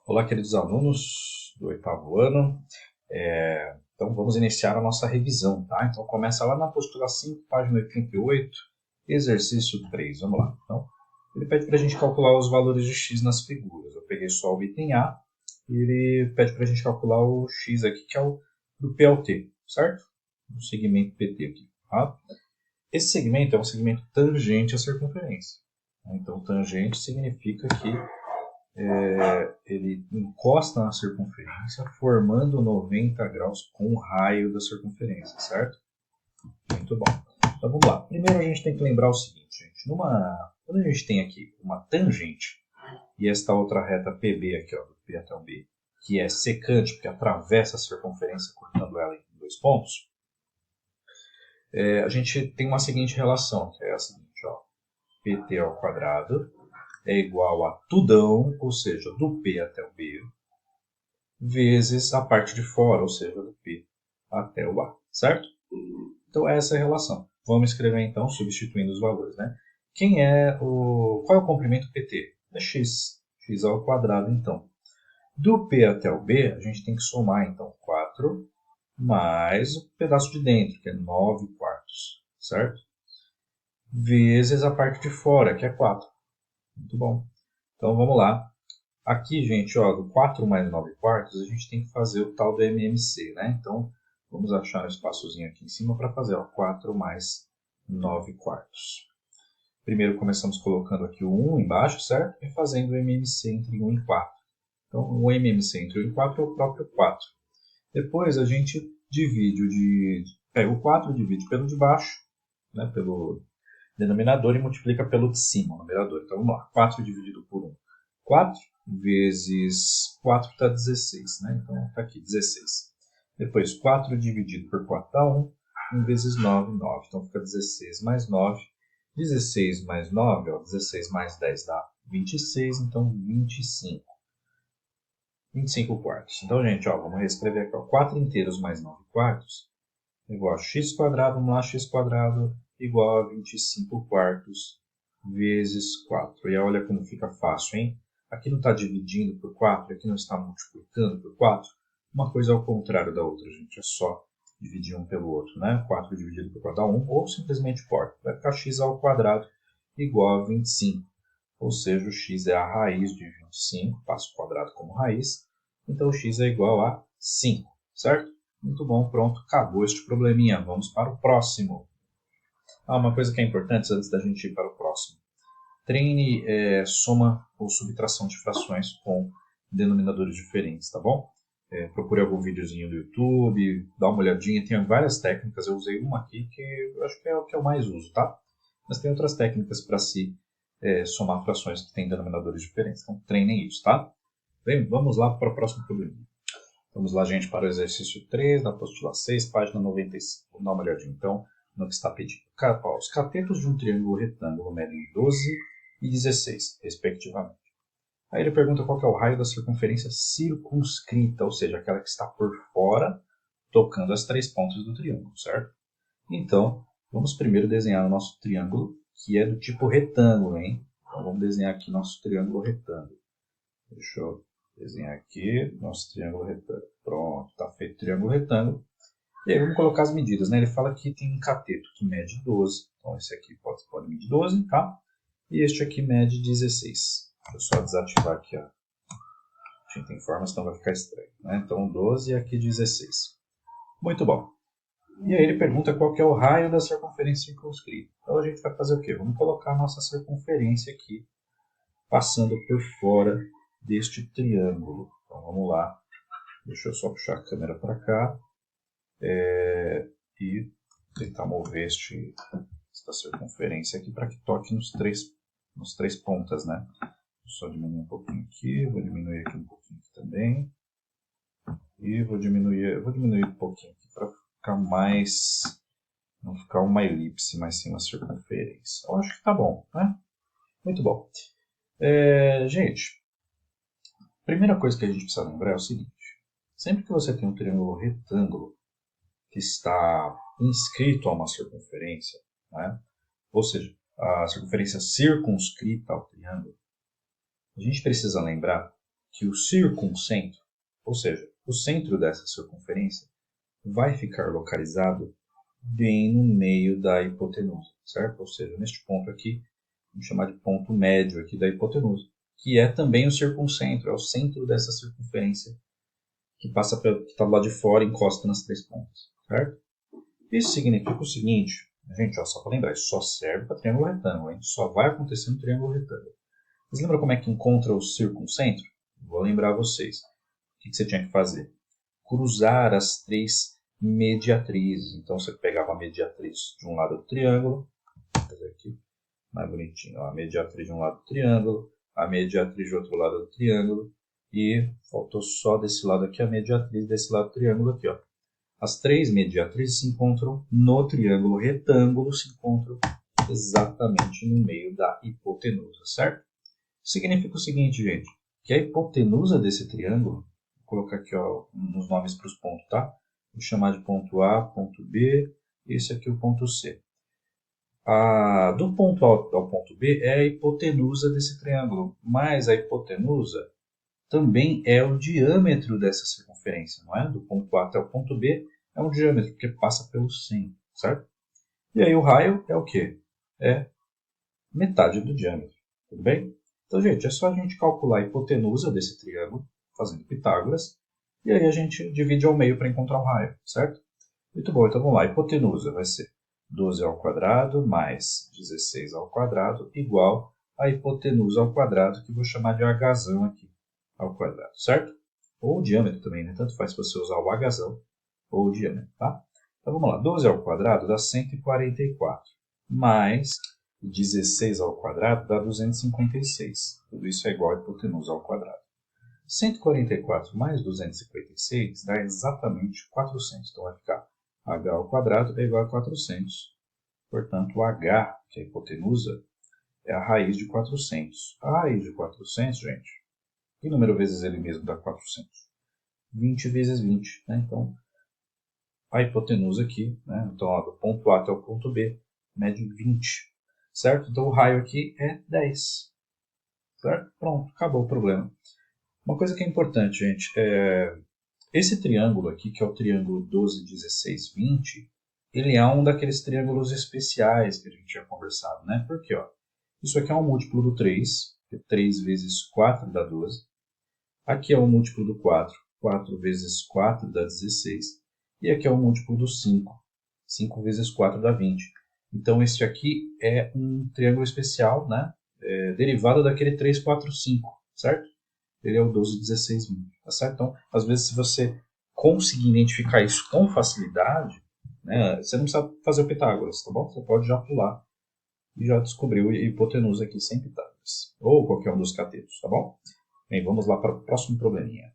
Olá, queridos alunos do oitavo ano. Então, vamos iniciar a nossa revisão, tá? Então, começa lá na apostila 5, página 88, exercício 3. Vamos lá. Então, ele pede para a gente calcular os valores de x nas figuras. Eu peguei só o item A e ele pede para a gente calcular o x aqui, que é o do P ao T, certo? O segmento PT aqui, tá? Esse segmento é um segmento tangente à circunferência. Então, tangente significa que ele encosta na circunferência, formando 90 graus com o raio da circunferência, certo? Muito bom. Então vamos lá. Primeiro a gente tem que lembrar o seguinte, gente. Quando a gente tem aqui uma tangente e esta outra reta PB aqui, ó, do P até o B, que é secante, porque atravessa a circunferência cortando ela em dois pontos, a gente tem uma seguinte relação, que é a seguinte, ó, PT ao quadrado é igual a tudão, ou seja, do P até o B, vezes a parte de fora, ou seja, do P até o A, certo? Então, essa é a relação. Vamos escrever, então, substituindo os valores, né? Qual é o comprimento PT? É x. X ao quadrado, então. Do P até o B, a gente tem que somar, então, 4 mais o pedaço de dentro, que é 9 quartos, certo? Vezes a parte de fora, que é 4. Muito bom. Então, vamos lá. Aqui, gente, ó, do 4 mais 9 quartos, a gente tem que fazer o tal do MMC, né? Então, vamos achar um espaçozinho aqui em cima para fazer, ó, 4 mais 9 quartos. Primeiro começamos colocando aqui o 1 embaixo, certo? E fazendo o MMC entre 1 e 4. Então, o MMC entre 1 e 4 é o próprio 4. Depois, a gente pega o 4, divide pelo de baixo, né, pelo denominador, e multiplica pelo de cima, o numerador. Então, vamos lá. 4 dividido por 1. 4 vezes 4 dá 16, né? Então, está aqui, 16. Depois, 4 dividido por 4 dá 1. 1 vezes 9, 9. Então, fica 16 mais 9. 16 mais 9, ó, 16 mais 10 dá 26, então 25. 25 quartos. Então, gente, ó, vamos reescrever aqui, ó, 4 inteiros mais 9 quartos igual a x quadrado, vamos lá, x quadrado igual a 25 quartos vezes 4. E olha como fica fácil, hein? Aqui não está dividindo por 4, aqui não está multiplicando por 4. Uma coisa é ao contrário da outra, gente. É só dividir um pelo outro, né? 4 dividido por 4 dá 1, ou simplesmente corta. Vai ficar x ao quadrado igual a 25. Ou seja, o x é a raiz de 25, passo o quadrado como raiz. Então, o x é igual a 5, certo? Muito bom, pronto, acabou este probleminha. Vamos para o próximo. Uma coisa que é importante antes da gente ir para o próximo. Treine soma ou subtração de frações com denominadores diferentes, tá bom? Procure algum videozinho do YouTube, dá uma olhadinha. Tem várias técnicas, eu usei uma aqui que eu acho que é o que eu mais uso, tá? Mas tem outras técnicas para se somar frações que têm denominadores diferentes. Então, treinem isso, tá? Bem, vamos lá para o próximo problema. Vamos lá, gente, para o exercício 3, da apostila 6, página 95. Vamos dar uma olhadinha, então, no que está pedindo. Os catetos de um triângulo retângulo medem 12 e 16, respectivamente. Aí ele pergunta qual que é o raio da circunferência circunscrita, ou seja, aquela que está por fora, tocando as três pontas do triângulo, certo? Então, vamos primeiro desenhar o nosso triângulo, que é do tipo retângulo, hein? Então, vamos desenhar aqui nosso triângulo retângulo. Deixa eu desenhar aqui nosso triângulo retângulo. Pronto, está feito o triângulo retângulo. E aí vamos colocar as medidas, né? Ele fala que tem um cateto que mede 12. Então esse aqui pode medir 12, tá? E este aqui mede 16. Deixa eu só desativar aqui a tinta em forma, senão vai ficar estranho, né? Então 12 e aqui 16. Muito bom. E aí ele pergunta qual que é o raio da circunferência circunscrita. Então a gente vai fazer o quê? Vamos colocar a nossa circunferência aqui, passando por fora deste triângulo. Então vamos lá. Deixa eu só puxar a câmera para cá e tentar mover esta circunferência aqui para que toque nos três pontas, né? Vou só diminuir um pouquinho aqui, vou diminuir aqui um pouquinho aqui também. E vou diminuir um pouquinho aqui para ficar mais, não ficar uma elipse, mas sim uma circunferência. Eu acho que tá bom, né? Muito bom. Gente, a primeira coisa que a gente precisa lembrar é o seguinte. Sempre que você tem um triângulo retângulo que está inscrito a uma circunferência, né? Ou seja, a circunferência circunscrita ao triângulo, a gente precisa lembrar que o circuncentro, ou seja, o centro dessa circunferência, vai ficar localizado bem no meio da hipotenusa, certo? Ou seja, neste ponto aqui, vamos chamar de ponto médio aqui da hipotenusa, que é também o circuncentro, é o centro dessa circunferência que passa que está do lado de fora e encosta nas três pontas, certo? Isso significa o seguinte, gente, só para lembrar, isso só serve para triângulo retângulo, hein? Só vai acontecer no triângulo retângulo. Mas lembra como é que encontra o circuncentro? Vou lembrar vocês. O que você tinha que fazer? Cruzar as três mediatrizes. Então você pegava a mediatriz de um lado do triângulo, vou fazer aqui mais bonitinho, a mediatriz de um lado do triângulo, a mediatriz de outro lado do triângulo, e faltou só desse lado aqui a mediatriz desse lado do triângulo aqui, ó. As três mediatrizes se encontram no triângulo retângulo, se encontram exatamente no meio da hipotenusa, certo? Significa o seguinte, gente, que a hipotenusa desse triângulo, vou colocar aqui ó, nos nomes para os pontos, tá? Vou chamar de ponto A, ponto B, esse aqui é o ponto C. Do ponto A ao ponto B é a hipotenusa desse triângulo, mas a hipotenusa também é o diâmetro dessa circunferência, não é? Do ponto A até o ponto B é um diâmetro, porque passa pelo centro, certo? E aí o raio é o quê? É metade do diâmetro, tudo bem? Então, gente, é só a gente calcular a hipotenusa desse triângulo, fazendo Pitágoras, e aí a gente divide ao meio para encontrar o raio, certo? Muito bom, então vamos lá, a hipotenusa vai ser 12 ao quadrado mais 16 ao quadrado igual a hipotenusa ao quadrado, que eu vou chamar de Hzão aqui, ao quadrado, certo? Ou o diâmetro também, né? Tanto faz se você usar o Hzão ou o diâmetro, tá? Então vamos lá, 12 ao quadrado dá 144, mais 16 ao quadrado dá 256. Tudo isso é igual a hipotenusa ao quadrado. 144 mais 256 dá exatamente 400. Então vai ficar h ao quadrado é igual a 400. Portanto, o h, que é a hipotenusa, é a raiz de 400. A raiz de 400, gente, que número vezes ele mesmo dá 400? 20 vezes 20. Né? Então, a hipotenusa aqui, né? Então, ó, do ponto A até o ponto B, mede 20. Certo? Então, o raio aqui é 10. Certo? Pronto, acabou o problema. Uma coisa que é importante, gente, esse triângulo aqui, que é o triângulo 12, 16, 20, ele é um daqueles triângulos especiais que a gente tinha conversado, né? Porque, ó, isso aqui é um múltiplo do 3, que 3 vezes 4 dá 12. Aqui é um múltiplo do 4, 4 vezes 4 dá 16. E aqui é um múltiplo do 5, 5 vezes 4 dá 20. Então, esse aqui é um triângulo especial, né? Derivado daquele 3, 4, 5, certo? Ele é o 12, 16, 20, tá certo? Então, às vezes, se você conseguir identificar isso com facilidade, né, você não precisa fazer o Pitágoras, tá bom? Você pode já pular e já descobrir a hipotenusa aqui sem Pitágoras. Ou qualquer um dos catetos, tá bom? Bem, vamos lá para o próximo probleminha.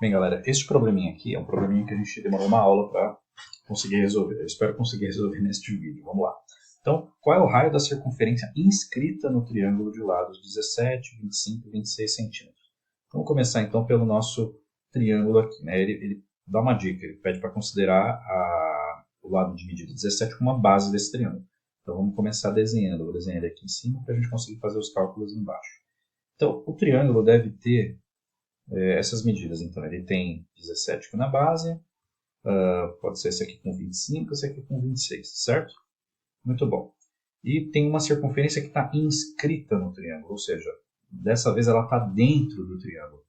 Bem, galera, este probleminha aqui é um probleminha que a gente demorou uma aula para conseguir resolver. Eu espero conseguir resolver neste vídeo. Vamos lá. Então, qual é o raio da circunferência inscrita no triângulo de lados 17, 25 e 26 centímetros? Vamos começar então pelo nosso triângulo aqui. Né? Ele dá uma dica, ele pede para considerar o lado de medida 17 como uma base desse triângulo. Então vamos começar desenhando. Eu vou desenhar ele aqui em cima para a gente conseguir fazer os cálculos embaixo. Então o triângulo deve ter essas medidas. Então ele tem 17 aqui na base, pode ser esse aqui com 25, esse aqui com 26, certo? Muito bom. E tem uma circunferência que está inscrita no triângulo, ou seja, dessa vez ela está dentro do triângulo.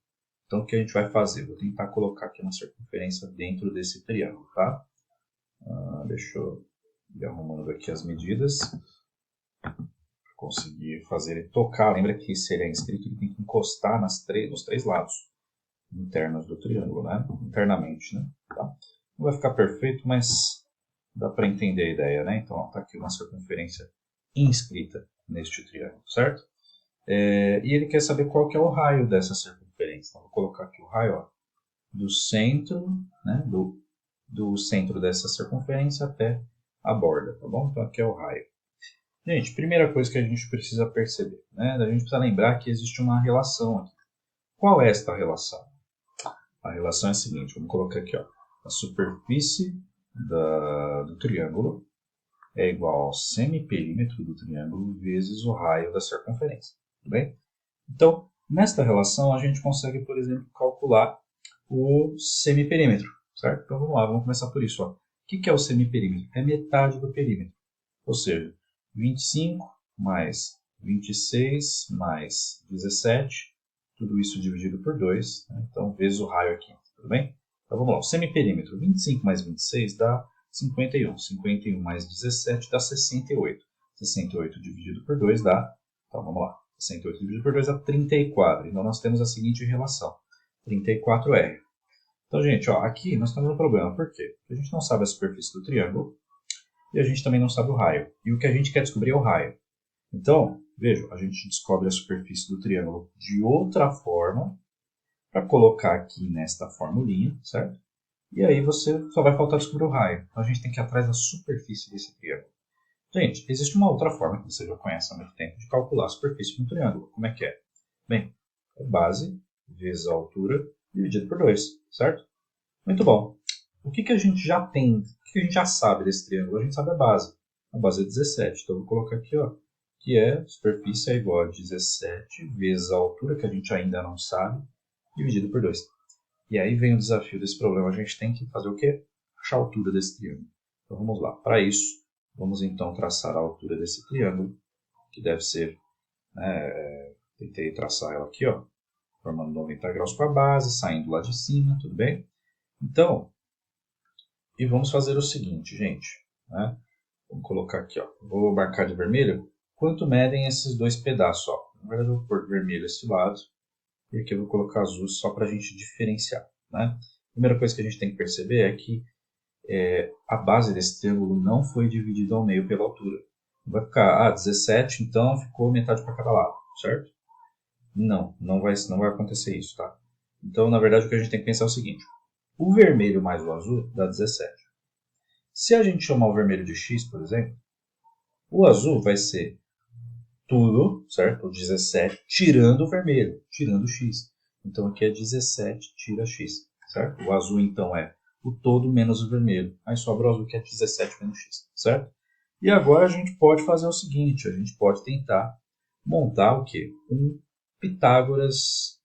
Então, o que a gente vai fazer? Vou tentar colocar aqui uma circunferência dentro desse triângulo, tá? Deixa eu ir arrumando aqui as medidas. Para conseguir fazer ele tocar. Lembra que se ele é inscrito, ele tem que encostar nos três lados internos do triângulo, né? Internamente, né? Tá? Não vai ficar perfeito, mas dá para entender a ideia, né? Então, está aqui uma circunferência inscrita neste triângulo, certo? E ele quer saber qual que é o raio dessa circunferência. Então, vou colocar aqui o raio ó, do centro, né, do centro dessa circunferência até a borda, tá bom? Então, aqui é o raio. Gente, primeira coisa que a gente precisa perceber, né? A gente precisa lembrar que existe uma relação aqui. Qual é esta relação? A relação é a seguinte, vamos colocar aqui, ó, a superfície do triângulo é igual ao semiperímetro do triângulo vezes o raio da circunferência. Tudo bem? Então, Nesta relação, a gente consegue, por exemplo, calcular o semiperímetro, certo? Então vamos lá, vamos começar por isso. Ó. O que é o semiperímetro? É metade do perímetro. Ou seja, 25 mais 26 mais 17, tudo isso dividido por 2, né? Então vezes o raio aqui, tudo bem? Então vamos lá, o semiperímetro, 25 mais 26 dá 51, 51 mais 17 dá 68, 68 dividido por 2 dá, então vamos lá, 68 dividido por 2 dá 34, então nós temos a seguinte relação, 34R. Então, gente, ó, aqui nós temos um problema, por quê? Porque a gente não sabe a superfície do triângulo e a gente também não sabe o raio, e o que a gente quer descobrir é o raio. Então, veja, a gente descobre a superfície do triângulo de outra forma, para colocar aqui nesta formulinha, certo? E aí você só vai faltar descobrir o raio. Então a gente tem que ir atrás da superfície desse triângulo. Gente, existe uma outra forma que você já conhece há muito tempo de calcular a superfície de um triângulo. Como é que é? Bem, é base vezes a altura dividido por 2, certo? Muito bom. O que a gente já tem, o que a gente já sabe desse triângulo? A gente sabe a base. A base é 17. Então eu vou colocar aqui, ó, que é superfície é igual a 17 vezes a altura, que a gente ainda não sabe, dividido por 2. E aí vem o desafio desse problema. A gente tem que fazer o quê? Achar a altura desse triângulo. Então vamos lá. Para isso, vamos então traçar a altura desse triângulo, que deve ser, tentei traçar ela aqui, ó, formando 90 graus com a base, saindo lá de cima, tudo bem? Então, e vamos fazer o seguinte, gente. Né? Vamos colocar aqui, ó. Vou marcar de vermelho. Quanto medem esses dois pedaços? Ó? Na verdade, eu vou pôr vermelho esse lado. E aqui eu vou colocar azul só para a gente diferenciar. Né? A primeira coisa que a gente tem que perceber é que a base desse triângulo não foi dividida ao meio pela altura. Vai ficar 17, então ficou metade para cada lado, certo? Não vai acontecer isso, tá? Então, na verdade, o que a gente tem que pensar é o seguinte. O vermelho mais o azul dá 17. Se a gente chamar o vermelho de x, por exemplo, o azul vai ser tudo, certo? O 17, tirando o vermelho, tirando o x. Então aqui é 17, tira x, certo? O azul, então, é o todo menos o vermelho. Aí sobra o azul, que é 17 menos x, certo? E agora a gente pode fazer o seguinte, a gente pode tentar montar o quê? Um Pitágoras,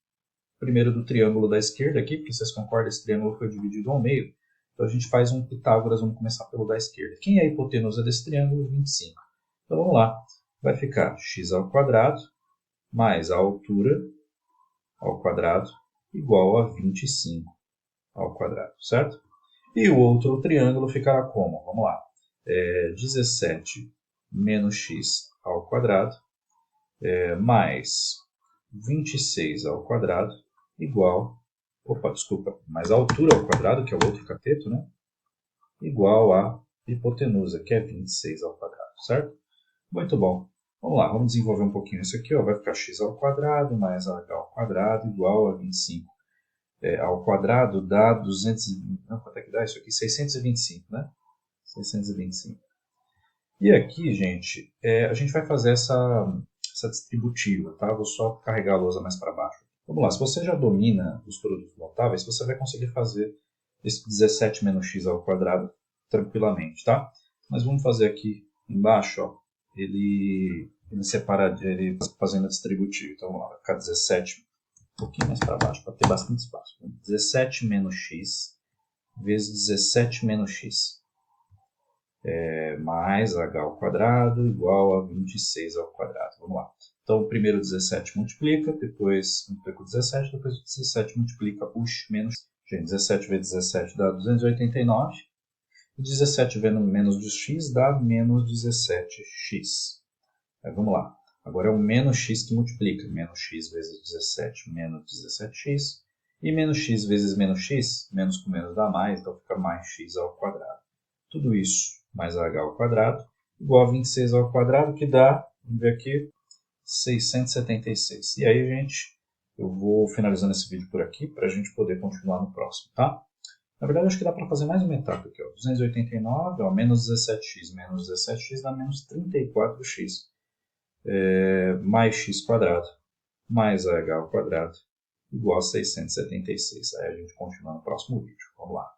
primeiro do triângulo da esquerda aqui, porque vocês concordam, esse triângulo foi dividido ao meio. Então a gente faz um Pitágoras, vamos começar pelo da esquerda. Quem é a hipotenusa desse triângulo? 25. Então vamos lá. Vai ficar x ao quadrado mais a altura ao quadrado igual a 25 ao quadrado, certo? E o outro triângulo ficará como? Vamos lá. 17 menos x ao quadrado mais 26 ao quadrado igual, mais a altura ao quadrado, que é o outro cateto, né? Igual a hipotenusa, que é 26 ao quadrado, certo? Muito bom. Vamos lá, vamos desenvolver um pouquinho isso aqui. Ó. Vai ficar x ao quadrado mais h ao quadrado igual a 25 ao quadrado dá 220. Não, quanto é que dá isso aqui? 625, né? 625. E aqui, gente, a gente vai fazer essa distributiva, tá? Vou só carregar a lousa mais para baixo. Vamos lá, se você já domina os produtos notáveis, você vai conseguir fazer esse 17 menos x ao quadrado tranquilamente, tá? Mas vamos fazer aqui embaixo, ó, ele separa, ele fazendo a distributiva. Então, vamos lá, vai ficar 17, um pouquinho mais para baixo, para ter bastante espaço. 17 menos x vezes 17 menos x. Mais h ao quadrado igual a 26 ao quadrado. Vamos lá. Então, primeiro 17 multiplica, depois multiplica o 17, depois o 17 multiplica o menos. Gente, 17 vezes 17 dá 289. E 17 vezes menos de x dá menos 17x. Vamos lá. Agora é o menos x que multiplica. Menos x vezes 17, menos 17x. E menos x vezes menos x, menos com menos dá mais, então fica mais x ao quadrado. Tudo isso mais h ao quadrado, igual a 26 ao quadrado, que dá, vamos ver aqui, 676. E aí, gente, eu vou finalizando esse vídeo por aqui, para a gente poder continuar no próximo, tá? Na verdade, acho que dá para fazer mais uma etapa aqui, ó. 289, ó, menos 17x, menos 17x dá menos 34x. Mais x quadrado, mais h ao quadrado, igual a 676. Aí a gente continua no próximo vídeo. Vamos lá.